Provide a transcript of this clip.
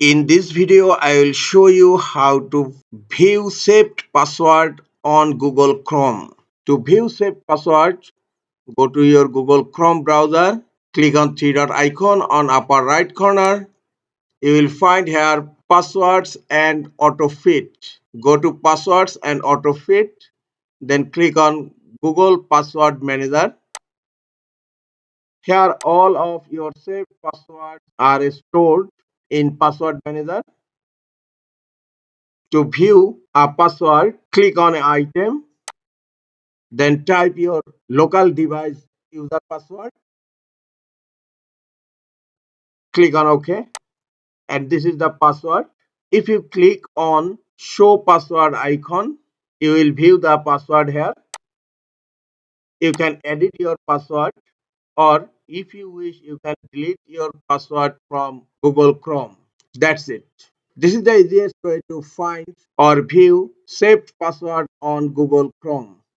In this video, I will show you how to view saved password on Google Chrome. To view saved password, go to your Google Chrome browser, click on three dot icon on upper right corner. You will find here passwords and autofit. Go to passwords and autofit, then click on Google Password Manager. Here all of your saved passwords are stored in Password Manager. To view a password, click on an item, then type your local device user password, click on OK, and this is the password. If you click on show password icon, you will view the password here. You can edit your password, or if you wish, you can delete your password from Google Chrome. That's it. This is the easiest way to find or view saved password on Google Chrome.